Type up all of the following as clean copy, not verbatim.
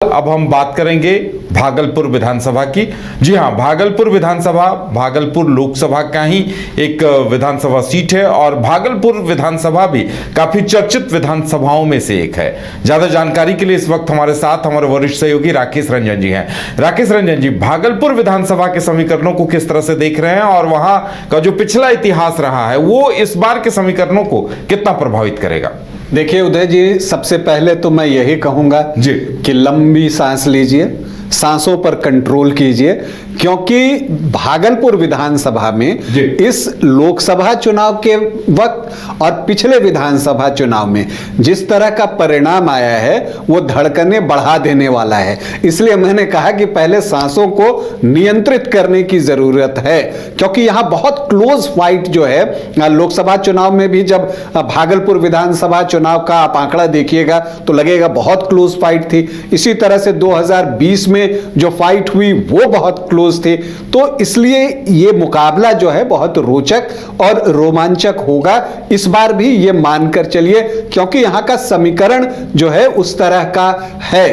अब हम बात करेंगे भागलपुर विधानसभा की। जी हां, भागलपुर विधानसभा भागलपुर लोकसभा का ही एक विधानसभा सीट है और भागलपुर विधानसभा भी काफी चर्चित विधानसभाओं में से एक है। ज्यादा जानकारी के लिए इस वक्त हमारे साथ हमारे वरिष्ठ सहयोगी राकेश रंजन जी हैं। राकेश रंजन जी, भागलपुर विधानसभा के समीकरणों को किस तरह से देख रहे हैं और वहां का जो पिछला इतिहास रहा है वो इस बार के समीकरणों को कितना प्रभावित करेगा? देखिए उदय जी, सबसे पहले तो मैं यही कहूंगा जी कि लंबी सांस लीजिए, सांसों पर कंट्रोल कीजिए, क्योंकि भागलपुर विधानसभा में इस लोकसभा चुनाव के वक्त और पिछले विधानसभा चुनाव में जिस तरह का परिणाम आया है वो धड़कनें बढ़ा देने वाला है। इसलिए मैंने कहा कि पहले सांसों को नियंत्रित करने की जरूरत है, क्योंकि यहां बहुत क्लोज फाइट जो है लोकसभा चुनाव में भी, जब भागलपुर विधानसभा चुनाव का आप आंकड़ा देखिएगा तो लगेगा बहुत क्लोज फाइट थी। इसी तरह से 2020 में जो फाइट हुई वो बहुत क्लोज थे। तो इसलिए ये मुकाबला जो है बहुत रोचक और रोमांचक होगा इस बार भी, ये मानकर चलिए, क्योंकि यहां का समीकरण जो है उस तरह का है।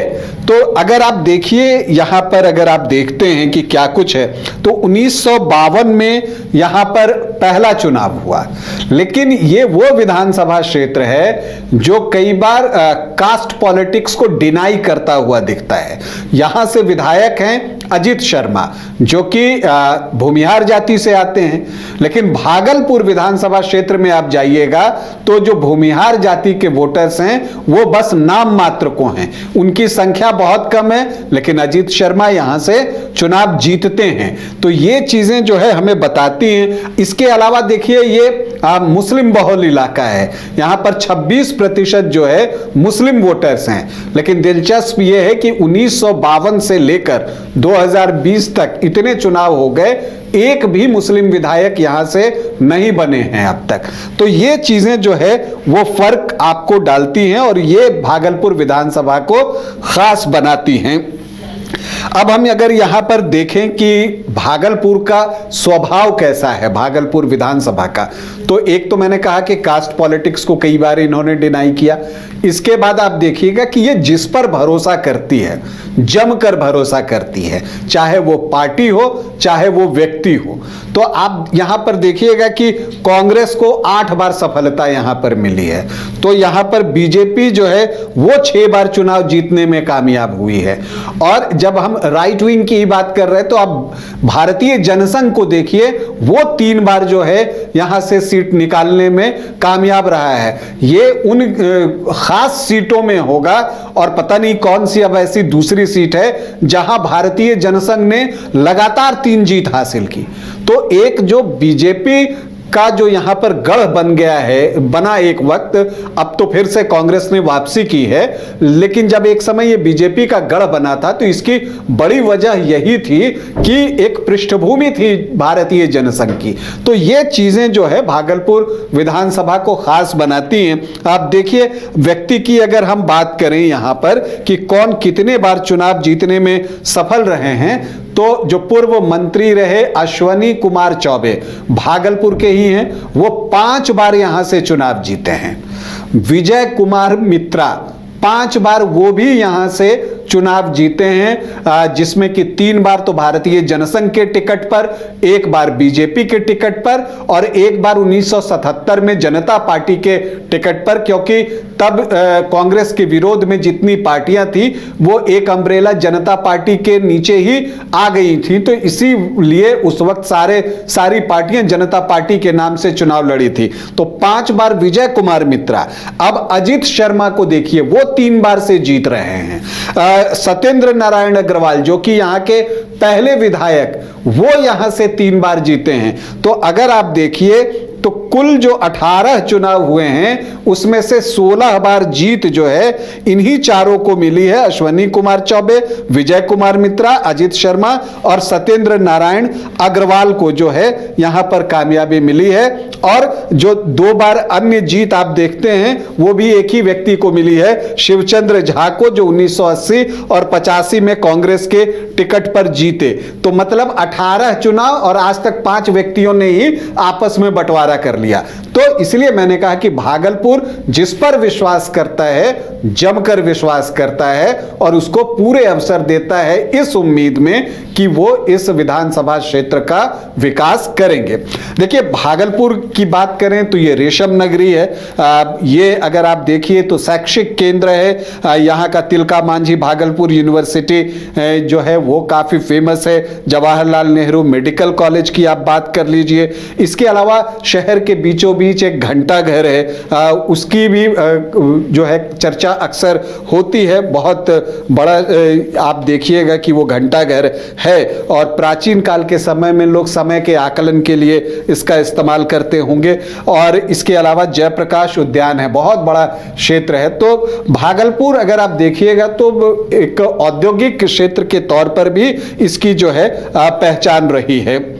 तो अगर आप देखिए यहां पर, अगर आप देखते हैं कि क्या कुछ है, तो 1952 में यहां पर पहला चुनाव हुआ, लेकिन ये वो विधानसभा क्षेत्र है जो कई बार कास्ट पॉलिटिक्स को डिनाई करता हुआ दिखता है। यहां से विधायक हैं अजित शर्मा, जो कि भूमिहार जाति से आते हैं, लेकिन भागलपुर विधानसभा क्षेत्र में आप जाइएगा तो जो भूमिहार जाति के वोटर्स हैं वो बस नाम मात्र को हैं, उनकी संख्या बहुत कम है, लेकिन अजित शर्मा यहां से चुनाव जीतते हैं। तो ये चीजें जो है हमें बताती हैं। इसके अलावा देखिए ये मुस्लिम बहुल इलाका है, यहां पर 26% जो है मुस्लिम वोटर्स हैं, लेकिन दिलचस्प ये है कि 1952 से लेकर 2020 तक इतने चुनाव हो गए, एक भी मुस्लिम विधायक यहां से नहीं बने हैं अब तक। तो ये चीजें जो है वो फर्क आपको डालती हैं और ये भागलपुर विधानसभा को खास बनाती हैं। अब हम अगर यहां पर देखें कि भागलपुर का स्वभाव कैसा है, भागलपुर विधानसभा का, तो एक तो मैंने कहा कि कास्ट पॉलिटिक्स को कई बार इन्होंने डिनाई किया। इसके बाद आप देखिएगा कि ये जिस पर भरोसा करती है, जमकर भरोसा करती है, चाहे वो पार्टी हो चाहे वो व्यक्ति हो। तो आप यहां पर देखिएगा कि कांग्रेस को 8 बार सफलता यहां पर मिली है, तो यहां पर बीजेपी जो है वो 6 बार चुनाव जीतने में कामयाब हुई है। और जब हम राइट विंग की बात कर रहे हैं तो आप भारतीय जनसंघ को देखिए, वो 3 बार जो है यहां से सीट निकालने में कामयाब रहा है। ये उन खास सीटों में होगा और पता नहीं कौन सी अब ऐसी दूसरी सीट है जहां भारतीय जनसंघ ने लगातार 3 जीत हासिल की। तो एक जो बीजेपी का जो यहां पर गढ़ बन गया है, बना एक वक्त, अब तो फिर से कांग्रेस ने वापसी की है, लेकिन जब एक समय ये बीजेपी का गढ़ बना था तो इसकी बड़ी वजह यही थी कि एक पृष्ठभूमि थी भारतीय जनसंघ की। तो ये चीजें जो है भागलपुर विधानसभा को खास बनाती हैं। आप देखिए व्यक्ति की अगर हम बात करें यहां पर कि कौन कितने बार चुनाव जीतने में सफल रहे हैं, तो जो पूर्व मंत्री रहे अश्वनी कुमार चौबे, भागलपुर के ही हैं, वो 5 बार यहां से चुनाव जीते हैं। विजय कुमार मित्रा 5 बार वो भी यहां से चुनाव जीते हैं, जिसमें कि 3 बार तो भारतीय जनसंघ के टिकट पर, 1 बार बीजेपी के टिकट पर और 1 बार 1977 में जनता पार्टी के टिकट पर, क्योंकि तब कांग्रेस के विरोध में जितनी पार्टियां थी वो एक अम्ब्रेला जनता पार्टी के नीचे ही आ गई थी, तो इसीलिए उस वक्त सारी पार्टियां जनता पार्टी के नाम से चुनाव लड़ी थी। तो 5 बार विजय कुमार मित्रा। अब अजित शर्मा को देखिए, वो 3 बार से जीत रहे हैं। सत्येंद्र नारायण अग्रवाल जो कि यहां के पहले विधायक, वो यहां से 3 बार जीते हैं। तो अगर आप देखिए तो कुल जो 18 चुनाव हुए हैं उसमें से 16 बार जीत जो है इन्हीं चारों को मिली है, अश्वनी कुमार चौबे, विजय कुमार मित्रा, अजित शर्मा और सत्येंद्र नारायण अग्रवाल को जो है यहां पर कामयाबी मिली है। और जो 2 बार अन्य जीत आप देखते हैं वो भी एक ही व्यक्ति को मिली है, शिवचंद्र झा को, जो 1980 और 85 में कांग्रेस के टिकट पर जीते। तो मतलब 18 चुनाव और आज तक 5 व्यक्तियों ने ही आपस में बंटवारा कर लिया। तो इसलिए मैंने कहा कि भागलपुर जिस पर विश्वास करता है, जमकर विश्वास करता है और उसको पूरे अवसर देता है इस उम्मीद में कि वो इस विधानसभा क्षेत्र का विकास करेंगे। देखिए, भागलपुर की बात करें तो ये रेशम नगरी है। ये अगर आप देखिए तो शैक्षिक केंद्र है। यहाँ का तिलका मांझी भागलपुर यूनिवर्सिटी जो है वो काफी फेमस है। जवाहरलाल नेहरू मेडिकल कॉलेज की आप बात कर लीजिए। इसके अलावा शहर के बीचों बीच एक घंटा घर है, उसकी भी जो है चर्चा अक्सर होती है। बहुत बड़ा आप देखिएगा कि वो घंटा घर है और प्राचीन काल के समय में लोग समय के आकलन के लिए इसका इस्तेमाल करते होंगे। और इसके अलावा जयप्रकाश उद्यान है, बहुत बड़ा क्षेत्र है। तो भागलपुर अगर आप देखिएगा तो एक औद्योगिक क्षेत्र के तौर पर भी इसकी जो है पहचान रही है।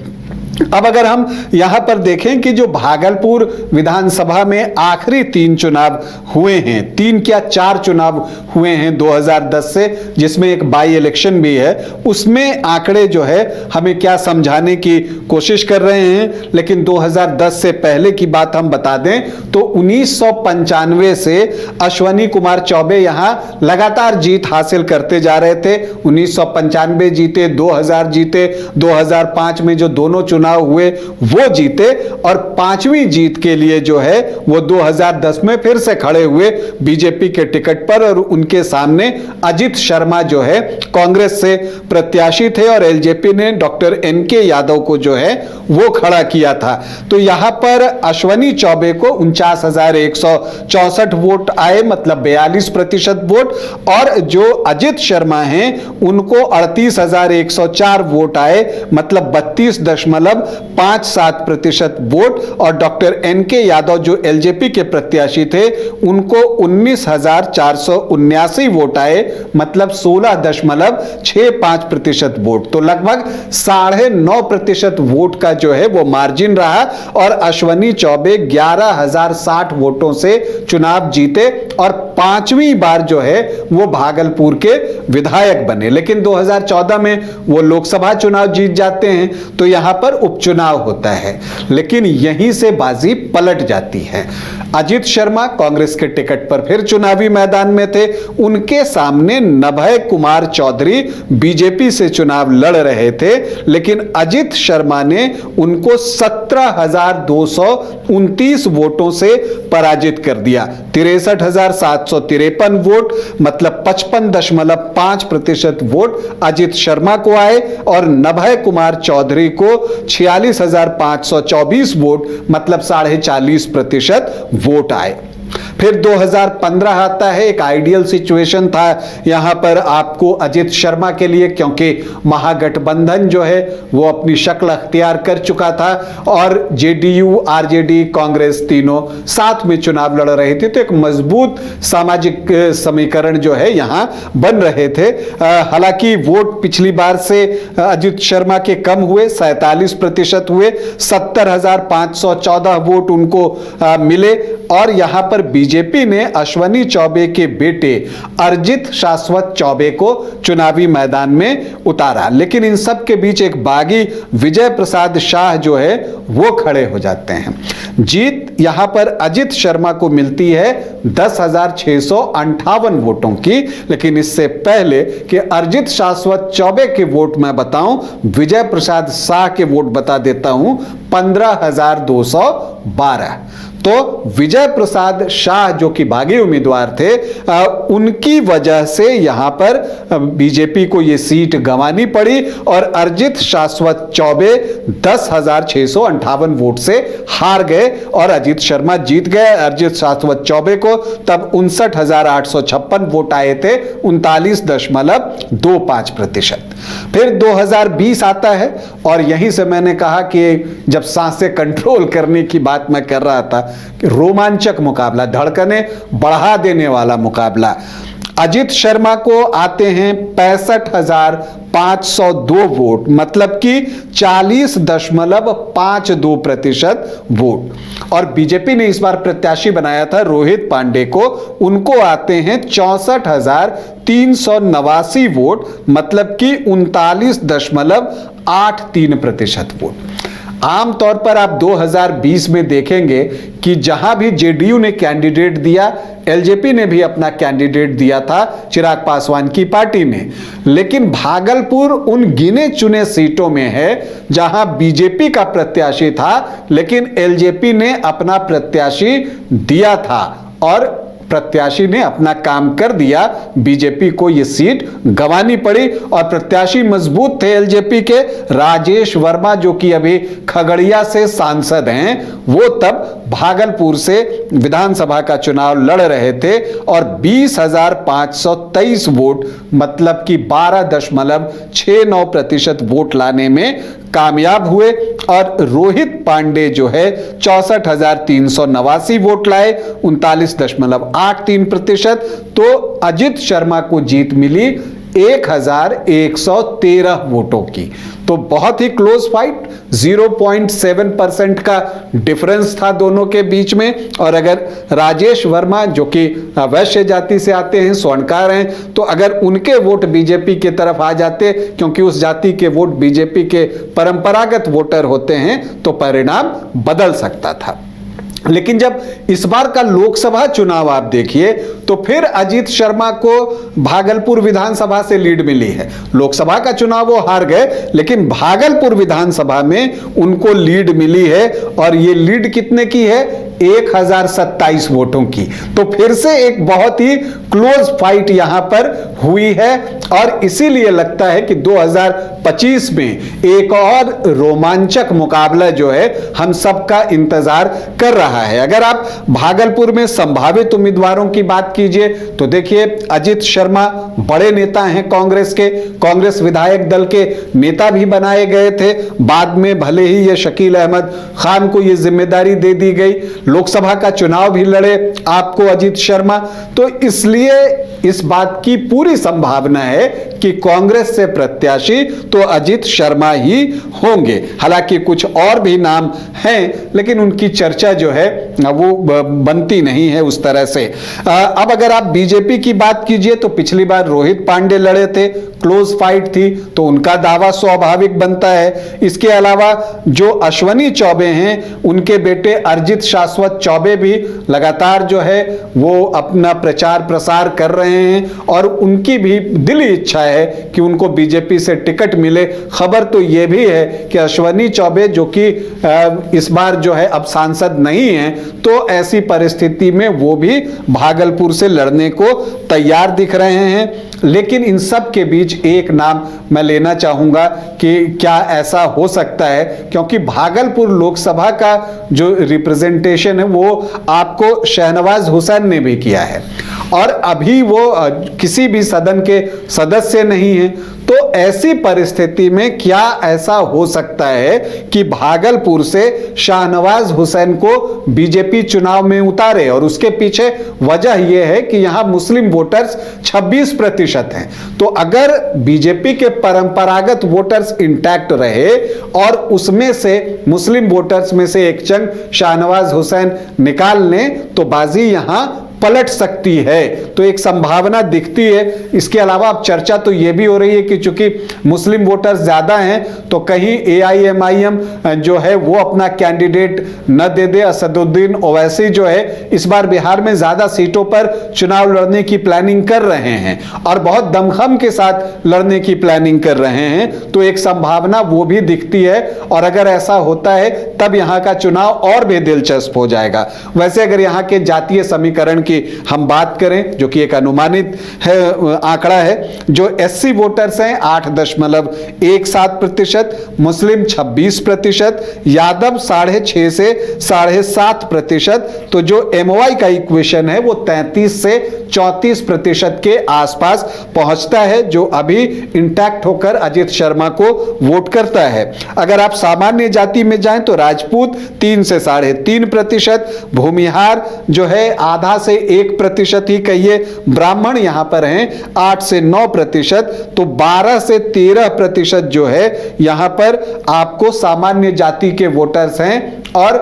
अब अगर हम यहां पर देखें कि जो भागलपुर विधानसभा में आखिरी 3 चुनाव हुए हैं, 3 क्या 4 चुनाव हुए हैं 2010 से, जिसमें एक बाई इलेक्शन भी है, उसमें आंकड़े जो है हमें क्या समझाने की कोशिश कर रहे हैं। लेकिन 2010 से पहले की बात हम बता दें तो 1995 से अश्वनी कुमार चौबे यहां लगातार जीत हासिल करते जा रहे थे। 1995 जीते, 2000 जीते, 2005 में जो दोनों चुनाव हुए वो जीते और 5वीं जीत के लिए जो है वो 2010 में फिर से खड़े हुए बीजेपी के टिकट पर और उनके सामने अजित शर्मा जो है कांग्रेस से प्रत्याशी थे और एलजेपी ने डॉक्टर एनके यादव को जो है वो खड़ा किया था। तो यहां पर अश्वनी चौबे को 49,164 वोट आए, मतलब 42% वोट, और जो अजित शर्मा हैं उनको 38,104 वोट आए, मतलब 32.57% वोट, और डॉक्टर एनके यादव जो एलजेपी के प्रत्याशी थे उनको 19,479 वोट आए, मतलब 16.65% वोट। तो लगभग 9.5% वोट का जो है वो मार्जिन रहा और अश्वनी चौबे 11,060 वोटों से चुनाव जीते और 5वीं बार जो है वो भागलपुर के विधायक बने। लेकिन 2014 में वो लोकसभा चुनाव जीत जाते हैं तो यहां पर उपचुनाव होता है, लेकिन यहीं से बाजी पलट जाती है। अजित शर्मा कांग्रेस के टिकट पर फिर चुनावी मैदान में थे, उनके सामने नभय कुमार चौधरी बीजेपी से चुनाव लड़ रहे थे, लेकिन अजित शर्मा ने उनको 17,229 वोटों से पराजित कर दिया। 63,753 वोट, मतलब 55.5% वोट अजित शर्मा को आए और नभय कुमार चौधरी को 46,524 वोट, मतलब 40.5% वोट आए। फिर 2015 आता है, एक आइडियल सिचुएशन था यहां पर आपको अजित शर्मा के लिए, क्योंकि महागठबंधन जो है वो अपनी शक्ल अख्तियार कर चुका था और जेडीयू, आरजेडी, कांग्रेस तीनों साथ में चुनाव लड़ रहे थे। तो एक मजबूत सामाजिक समीकरण जो है यहां बन रहे थे। हालांकि वोट पिछली बार से अजित शर्मा के कम हुए, 47% हुए, 70,514 वोट उनको मिले और यहां पर बीजेपी ने अश्वनी चौबे के बेटे अर्जित शाश्वत चौबे को चुनावी मैदान में उतारा। लेकिन इन सब के बीच एक बागी विजय प्रसाद शाह जो है वो खड़े हो जाते हैं। जीत यहां पर अजित शर्मा को मिलती है 10,658 वोटों की, लेकिन इससे पहले कि अर्जित शाश्वत चौबे के वोट मैं बताऊं, विजय प्रसाद शाह के वोट बता देता हूं, 15,212। तो विजय प्रसाद शाह जो कि बागी उम्मीदवार थे, उनकी वजह से यहां पर बीजेपी को यह सीट गंवानी पड़ी और अर्जित शाश्वत चौबे 10,658 वोट से हार गए और अजित शर्मा जीत गए। अर्जित शाश्वत चौबे को तब 59,856 वोट आए थे, 39.25%। फिर 2020 आता है और यहीं से मैंने कहा कि जब सांसें कंट्रोल करने की बात मैं कर रहा था, रोमांचक मुकाबला, धड़कने बढ़ा देने वाला मुकाबला। अजित शर्मा को आते हैं 65,502 वोट, मतलब कि 40.52% वोट, और बीजेपी ने इस बार प्रत्याशी बनाया था रोहित पांडे को, उनको आते हैं 64,389 वोट, मतलब कि 39.83% वोट। आमतौर पर आप 2020 में देखेंगे कि जहां भी जेडीयू ने कैंडिडेट दिया, एलजेपी ने भी अपना कैंडिडेट दिया था चिराग पासवान की पार्टी में, लेकिन भागलपुर उन गिने चुने सीटों में है जहां बीजेपी का प्रत्याशी था लेकिन एलजेपी ने अपना प्रत्याशी दिया था और प्रत्याशी ने अपना काम कर दिया। बीजेपी को यह सीट गंवानी पड़ी और प्रत्याशी मजबूत थे एलजेपी के, राजेश वर्मा जो कि अभी खगड़िया से सांसद हैं, वो तब भागलपुर से विधानसभा का चुनाव लड़ रहे थे और 20,523 वोट मतलब कि 12.69% वोट लाने में कामयाब हुए और रोहित पांडे जो है 64,389 वोट लाए, 39.83%। तो अजित शर्मा को जीत मिली 1,113 वोटों की। तो बहुत ही क्लोज फाइट, 0.7% का डिफरेंस था दोनों के बीच में। और अगर राजेश वर्मा जो कि वैश्य जाति से आते हैं, स्वर्णकार हैं, तो अगर उनके वोट बीजेपी की तरफ आ जाते, क्योंकि उस जाति के वोट बीजेपी के परंपरागत वोटर होते हैं, तो परिणाम बदल सकता था। लेकिन जब इस बार का लोकसभा चुनाव आप देखिए तो फिर अजीत शर्मा को भागलपुर विधानसभा से लीड मिली है। लोकसभा का चुनाव वो हार गए लेकिन भागलपुर विधानसभा में उनको लीड मिली है और ये लीड कितने की है? 1,027 वोटों की। तो फिर से एक बहुत ही क्लोज फाइट यहां पर हुई है और इसीलिए लगता है कि 2025 में एक और रोमांचक मुकाबला जो है हम सबका इंतजार कर रहा है। अगर आप भागलपुर में संभावित उम्मीदवारों की बात कीजिए तो देखिए, अजित शर्मा बड़े नेता हैं कांग्रेस के, कांग्रेस विधायक दल के नेता भी बनाए गए थे। बाद में भले ही ये शकील अहमद खान को ये जिम्मेदारी दे दी गई, लोकसभा का चुनाव भी लड़े आपको अजित शर्मा, तो इसलिए इस बात की पूरी संभावना है कि कांग्रेस से प्रत्याशी तो अजित शर्मा ही होंगे। हालांकि कुछ और भी नाम हैं लेकिन उनकी चर्चा जो है वो बनती नहीं है उस तरह से। अब अगर आप बीजेपी की बात कीजिए तो पिछली बार रोहित पांडे लड़े थे, क्लोज फाइट थी, तो उनका दावा स्वाभाविक बनता है। इसके अलावा जो अश्वनी चौबे हैं उनके बेटे अर्जित शाश्वत चौबे भी लगातार जो है वो अपना प्रचार प्रसार कर रहे हैं और उनकी भी दिली इच्छा है कि उनको बीजेपी से टिकट मिले। खबर तो यह भी है कि अश्वनी चौबे जो कि इस बार जो है अब सांसद नहीं है, तो ऐसी परिस्थिति में वो भी भागलपुर से लड़ने को तैयार दिख रहे हैं। लेकिन इन सब के बीच एक नाम मैं लेना चाहूंगा कि क्या ऐसा हो सकता है, क्योंकि भागलपुर लोकसभा का जो रिप्रेजेंटेशन है वो आपको शहनवाज हुसैन ने भी किया है और अभी वो किसी भी सदन के सदस्य नहीं है। तो ऐसी परिस्थिति में क्या ऐसा हो सकता है कि भागलपुर से शाहनवाज हुसैन को बीजेपी चुनाव में उतारे? और उसके पीछे वजह यह है कि यहां मुस्लिम वोटर्स 26% हैं। तो अगर बीजेपी के परंपरागत वोटर्स इंटैक्ट रहे और उसमें से मुस्लिम वोटर्स में से एक चंग शाहनवाज हुसैन निकाल लें तो बाजी यहां पलट सकती है। तो एक संभावना दिखती है। इसके अलावा अब चर्चा तो यह भी हो रही है कि चूंकि मुस्लिम वोटर्स ज्यादा हैं तो कहीं AIMIM जो है वो अपना कैंडिडेट न दे दे। असदुद्दीन ओवैसी जो है इस बार बिहार में ज्यादा सीटों पर चुनाव लड़ने की प्लानिंग कर रहे हैं और बहुत दमखम के साथ लड़ने की प्लानिंग कर रहे हैं। तो एक संभावना वो भी दिखती है और अगर ऐसा होता है तब यहां का चुनाव और भी दिलचस्प हो जाएगा। वैसे अगर यहां के जातीय समीकरण की हम बात करें, जो कि एक अनुमानित है आंकड़ा है, जो SC वोटर्स हैं 8.17%, मुस्लिम 26%, यादव 6.5 से 7.5%, तो जो MOI का इक्वेशन है वो 33 से 34% के आसपास पहुंचता है, जो अभी इंटैक्ट होकर अजित शर्मा को वोट करता है। अगर आप सामान्य जाति में जाएं तो राजपूत 3 से 3.5%, भूमिहार जो है आधा से 1% ही कहिए, ब्राह्मण यहां पर हैं 8 से 9%, तो 12 से 13% जो है यहां पर आपको सामान्य जाति के वोटर्स हैं और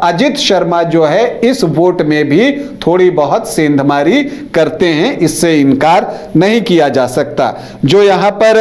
अजित शर्मा जो है इस वोट में भी थोड़ी बहुत सेंधमारी करते हैं, इससे इनकार नहीं किया जा सकता। जो यहां पर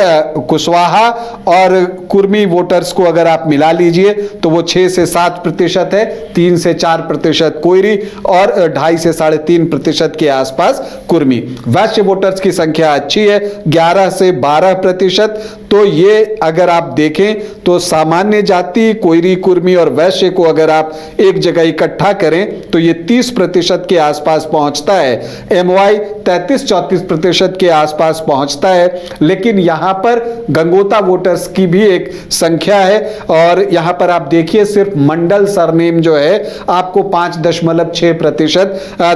कुशवाहा और कुर्मी वोटर्स को अगर आप मिला लीजिए तो वो 6 से 7% है, 3 से 4% कोयरी और 2.5 से 3.5% के आसपास कुर्मी। वैश्य वोटर्स की संख्या अच्छी है, 11 से 12%। तो ये अगर आप देखें तो सामान्य जाति, कोयरी, कुर्मी और वैश्य को अगर आप एक जगह इकट्ठा करें तो ये 30% के आसपास पहुंचता है। एमवाई 33-34% के आसपास पहुंचता है। लेकिन यहां पर गंगोता वोटर्स की भी एक संख्या है और यहां पर आप देखिए सिर्फ मंडल सरनेम जो है आपको 5.6%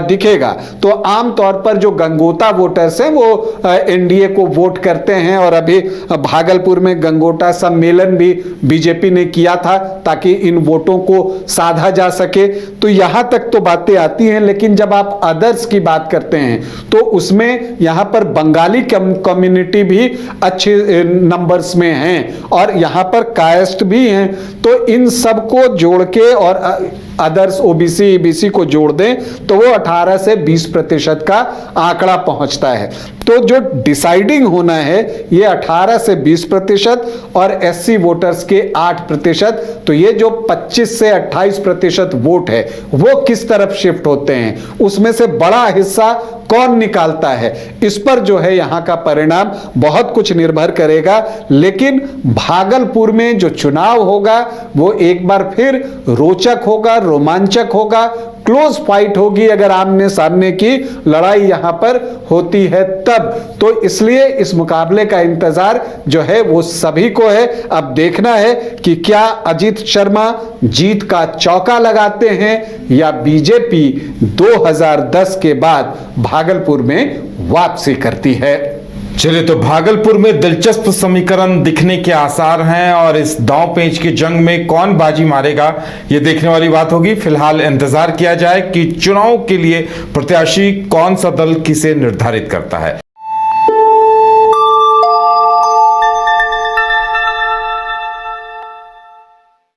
दिखेगा। तो आमतौर पर जो गंगोता वोटर्स हैं वो एनडीए को वोट करते हैं और अभी भागलपुर में गंगोटा सम्मेलन भी बीजेपी ने किया था ताकि इन वोटों को साधा जा सके। तो यहां तक तो बातें आती हैं, लेकिन जब आप अदर्स की बात करते हैं तो उसमें यहां पर बंगाली कम्युनिटी भी अच्छे नंबर्स में हैं और यहां पर कास्ट भी हैं। तो इन सब को जोड़ के और अदर्स ओबीसी ईबीसी को जोड़ दें तो वो 18 से 20% का आंकड़ा पहुंचता है। तो जो डिसाइडिंग होना है ये 18 से 20% और एससी वोटर्स के 8%। तो ये जो 25 से 28% वोट है वो किस तरफ शिफ्ट होते हैं, उसमें से बड़ा हिस्सा कौन निकालता है, इस पर जो है यहां का परिणाम बहुत कुछ निर्भर करेगा। लेकिन भागलपुर में जो चुनाव होगा वो एक बार फिर रोचक होगा, रोमांचक होगा, क्लोज फाइट होगी अगर आमने सामने की लड़ाई यहां पर होती है तब। तो इसलिए इस मुकाबले का इंतजार जो है वो सभी को है। अब देखना है कि क्या अजित शर्मा जीत का चौका लगाते हैं या बीजेपी 2010 के बाद भागलपुर में वापसी करती है। चलिए, तो भागलपुर में दिलचस्प समीकरण दिखने के आसार हैं और इस दांव पेंच की जंग में कौन बाजी मारेगा ये देखने वाली बात होगी। फिलहाल इंतजार किया जाए कि चुनाव के लिए प्रत्याशी कौन सा दल किसे निर्धारित करता है।